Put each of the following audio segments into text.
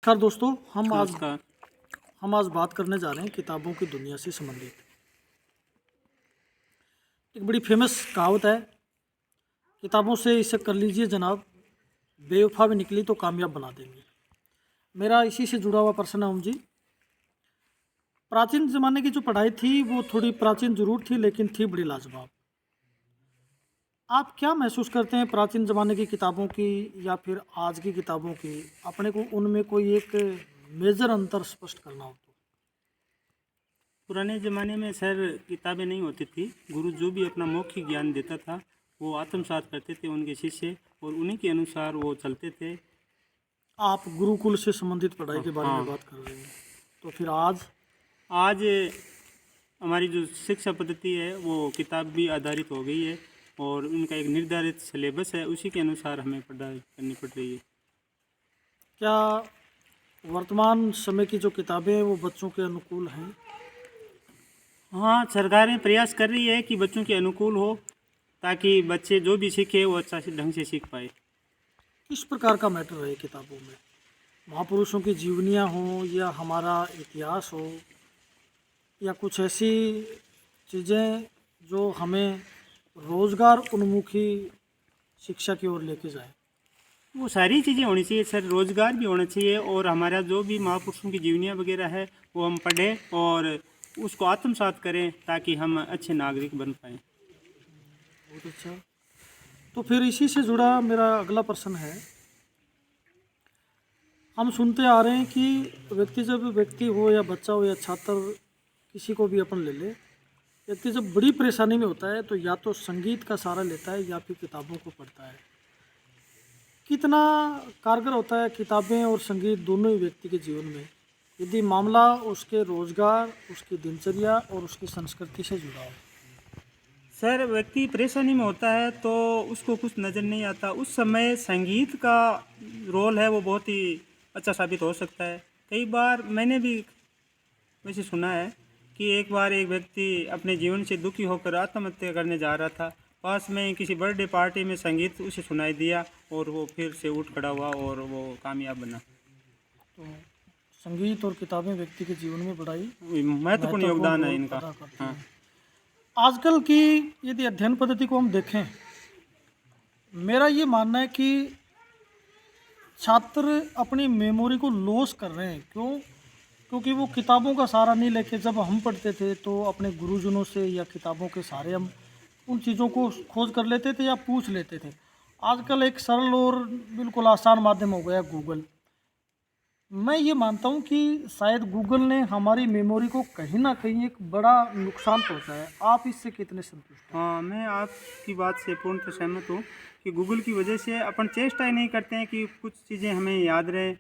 नमस्कार दोस्तों। नमस्कार। हम आज बात करने जा रहे हैं किताबों की दुनिया से संबंधित। एक बड़ी फेमस कहावत है, किताबों से इसे कर लीजिए जनाब, बेवफा भी निकली तो कामयाब बना देंगे। मेरा इसी से जुड़ा हुआ प्रश्न है ओम जी। प्राचीन ज़माने की जो पढ़ाई थी वो थोड़ी प्राचीन जरूर थी, लेकिन थी बड़ी लाजवाब। आप क्या महसूस करते हैं प्राचीन ज़माने की किताबों की या फिर आज की किताबों की? अपने को उनमें कोई एक मेजर अंतर स्पष्ट करना हो तो? पुराने ज़माने में सर किताबें नहीं होती थी। गुरु जो भी अपना मौखिक ज्ञान देता था वो आत्मसात करते थे उनके शिष्य, और उन्हीं के अनुसार वो चलते थे। आप गुरुकुल से संबंधित पढ़ाई के बारे में हाँ। बात कर रहे हैं, तो फिर आज आज हमारी जो शिक्षा पद्धति है वो किताब भी आधारित हो गई है, और उनका एक निर्धारित सिलेबस है, उसी के अनुसार हमें पढ़ाई करनी पड़ रही है। क्या वर्तमान समय की जो किताबें हैं वो बच्चों के अनुकूल हैं? हाँ, सरकारें प्रयास कर रही है कि बच्चों के अनुकूल हो, ताकि बच्चे जो भी सीखे वो अच्छा से ढंग से सीख पाए। किस प्रकार का मैटर है किताबों में? महापुरुषों की जीवनियाँ हों या हमारा इतिहास हो, या कुछ ऐसी चीज़ें जो हमें रोज़गार उन्मुखी शिक्षा की ओर लेके जाए? वो सारी चीज़ें होनी चाहिए सर, रोज़गार भी होना चाहिए, और हमारा जो भी महापुरुषों की जीवनियाँ वगैरह है वो हम पढ़ें और उसको आत्मसात करें, ताकि हम अच्छे नागरिक बन पाएँ। बहुत अच्छा। तो फिर इसी से जुड़ा मेरा अगला प्रश्न है, हम सुनते आ रहे हैं कि जब व्यक्ति हो या बच्चा हो या छात्र, किसी को भी अपन ले ले, व्यक्ति जब बड़ी परेशानी में होता है तो या तो संगीत का सहारा लेता है या फिर किताबों को पढ़ता है। कितना कारगर होता है किताबें और संगीत दोनों ही व्यक्ति के जीवन में, यदि मामला उसके रोजगार, उसकी दिनचर्या और उसकी संस्कृति से जुड़ा हो? सर, व्यक्ति परेशानी में होता है तो उसको कुछ नज़र नहीं आता, उस समय संगीत का रोल है वो बहुत ही अच्छा साबित हो सकता है। कई बार मैंने भी वैसे सुना है कि एक बार एक व्यक्ति अपने जीवन से दुखी होकर आत्महत्या करने जा रहा था। पास में किसी बर्थडे पार्टी में संगीत उसे सुनाई दिया, और वो फिर से उठ खड़ा हुआ और वो कामयाब बना। तो संगीत और किताबें व्यक्ति के जीवन में बड़ा ही महत्वपूर्ण महत्वपूर्ण योगदान है रोल इनका। अदा करती हाँ। हैं। आजकल की यदि अध्ययन पद्धति को हम देखें, मेरा ये मानना है कि छात्र अपनी मेमोरी को लॉस कर रहे हैं। क्यों? क्योंकि वो किताबों का सहारा नहीं लेके, जब हम पढ़ते थे तो अपने गुरुजनों से या किताबों के सहारे हम उन चीज़ों को खोज कर लेते थे या पूछ लेते थे। आजकल एक सरल और बिल्कुल आसान माध्यम हो गया गूगल। मैं ये मानता हूँ कि शायद गूगल ने हमारी मेमोरी को कहीं ना कहीं एक बड़ा नुकसान पहुँचा है। आप इससे कितने संतुष्ट हैं? हाँ, मैं आपकी बात से पूर्णतः सहमत हूँ कि गूगल की वजह से अपन चेष्टा ही नहीं करते हैं कि कुछ चीज़ें हमें याद रहे,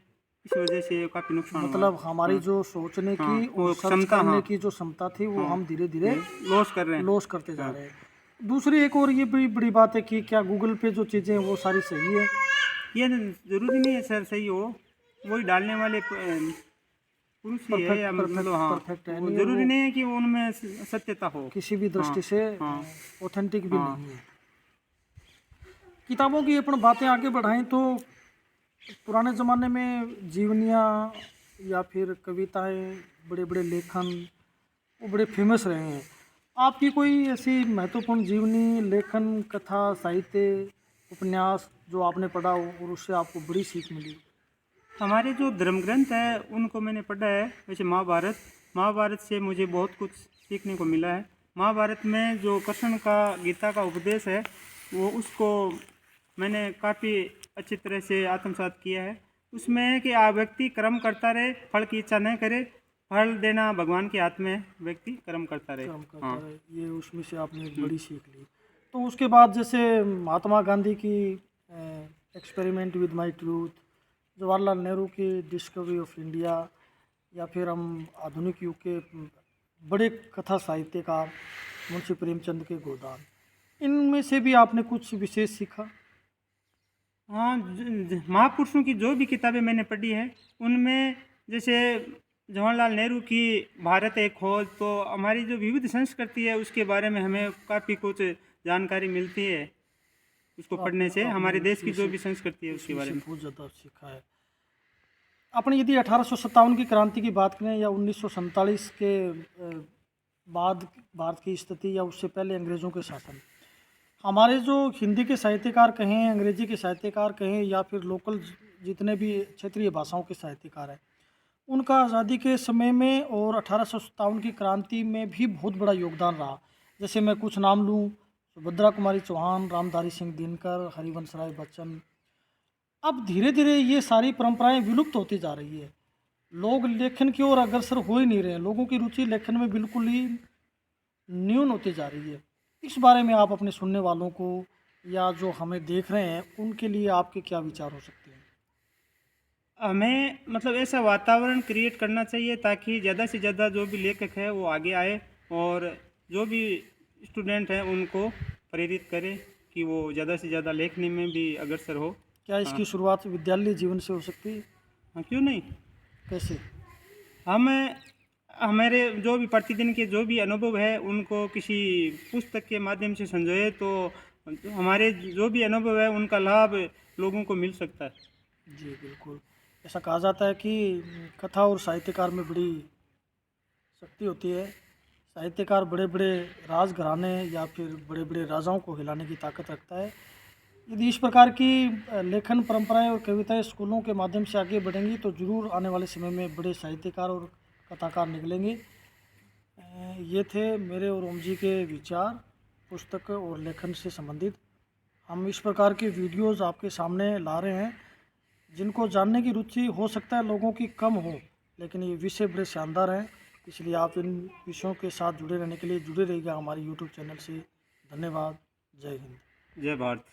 इस वजह से काफ़ी नुकसान हुआ है। मतलब हमारी हाँ। जो सोचने हाँ, की और वो सर्च क्षमता। करने हाँ। की जो क्षमता थी वो हाँ, हम धीरे धीरे लॉस कर रहे हैं। लॉस करते जा हाँ। रहे हैं। दूसरी एक और ये बड़ी बड़ी बात है कि क्या गूगल पे जो चीज़ें हैं वो सारी सही है? ये ज़रूरी नहीं है सर सही हो, वही डालने वाले पुरुष ही है, या परफेक्ट परफेक्ट मतलब हाँ, परफेक्ट है वो नहीं, ज़रूरी वो नहीं है कि उनमें सत्यता हो। किसी भी हाँ। दृष्टि से हाँ। ऑथेंटिक भी हाँ। नहीं है। किताबों की अपन बातें आगे बढ़ाएं तो पुराने ज़माने में जीवनियाँ या फिर कविताएं, बड़े बड़े लेखन, वो बड़े फेमस रहे हैं। आपकी कोई ऐसी महत्वपूर्ण जीवनी, लेखन, कथा, साहित्य, उपन्यास जो आपने पढ़ा हो और उससे आपको बड़ी सीख मिली? हमारे जो धर्म ग्रंथ है उनको मैंने पढ़ा है, वैसे महाभारत। महाभारत से मुझे बहुत कुछ सीखने को मिला है। महाभारत में जो कृष्ण का गीता का उपदेश है वो उसको मैंने काफ़ी अच्छी तरह से आत्मसात किया है। उसमें है कि व्यक्ति कर्म करता रहे, फल की इच्छा न करे, फल देना भगवान के हाथ में है, व्यक्ति कर्म करता रहे। काम करता हाँ। रहे, ये उसमें से आपने एक बड़ी सीख ली। तो उसके बाद जैसे महात्मा गांधी की experiment with my truth, Jawaharlal Nehru की डिस्कवरी ऑफ इंडिया, या फिर हम आधुनिक युग के बड़े कथा साहित्यकार मुंशी प्रेमचंद के गोदान, इनमें से भी आपने कुछ विशेष सीखा? हाँ, महापुरुषों की जो भी किताबें मैंने पढ़ी है उनमें, जैसे जवाहरलाल नेहरू की भारत एक खोज, तो हमारी जो विविध संस्कृति है उसके बारे में हमें काफ़ी कुछ जानकारी मिलती है उसको तो पढ़ने आपने से, आपने हमारे देश की उसमें जो से भी संस्कृति है उसके उसमें बारे से में। बहुत ज़्यादा सीखा है। अपनी यदि 1857 की क्रांति की बात करें या 1947 के बाद भारत की स्थिति या उससे पहले अंग्रेज़ों के शासन, हमारे जो हिंदी के साहित्यकार कहें, अंग्रेजी के साहित्यकार कहें या फिर लोकल जितने भी क्षेत्रीय भाषाओं के साहित्यकार हैं, उनका आज़ादी के समय में और 1857 की क्रांति में भी बहुत बड़ा योगदान रहा। जैसे मैं कुछ नाम लूँ, सुभद्रा कुमारी चौहान, रामधारी सिंह दिनकर, हरिवंश राय बच्चन। अब धीरे धीरे ये सारी परंपराएं विलुप्त होती जा रही है। लोग लेखन की ओर अग्रसर हो ही नहीं रहे हैं। लोगों की रुचि लेखन में बिल्कुल ही न्यून होती जा रही है। इस बारे में आप अपने सुनने वालों को या जो हमें देख रहे हैं उनके लिए आपके क्या विचार हो सकते हैं? हमें मतलब ऐसा वातावरण क्रिएट करना चाहिए ताकि ज़्यादा से ज़्यादा जो भी लेखक है वो आगे आए और जो भी स्टूडेंट हैं उनको प्रेरित करें कि वो ज़्यादा से ज़्यादा लेखनी में भी अग्रसर हो। क्या इसकी शुरुआत विद्यालय जीवन से हो सकती है? हाँ, क्यों नहीं। कैसे? हम हमारे जो भी प्रतिदिन के जो भी अनुभव है उनको किसी पुस्तक के माध्यम से समझाए तो हमारे जो भी अनुभव है उनका लाभ लोगों को मिल सकता है। जी बिल्कुल। ऐसा कहा जाता है कि कथा और साहित्यकार में बड़ी शक्ति होती है। साहित्यकार बड़े बड़े राजघराने या फिर बड़े बड़े राजाओं को हिलाने की ताकत रखता है। यदि इस प्रकार की लेखन परंपराएं और कविताएं स्कूलों के माध्यम से आगे बढ़ेंगी तो ज़रूर आने वाले समय में बड़े साहित्यकार और कथाकार निकलेंगे। ये थे मेरे और ओम जी के विचार पुस्तक और लेखन से संबंधित। हम इस प्रकार के वीडियोस आपके सामने ला रहे हैं जिनको जानने की रुचि हो सकता है लोगों की कम हो, लेकिन ये विषय बड़े शानदार हैं। इसलिए आप इन विषयों के साथ जुड़े रहने के लिए जुड़े रहिएगा हमारे यूट्यूब चैनल से। धन्यवाद। जय हिंद। जय भारत।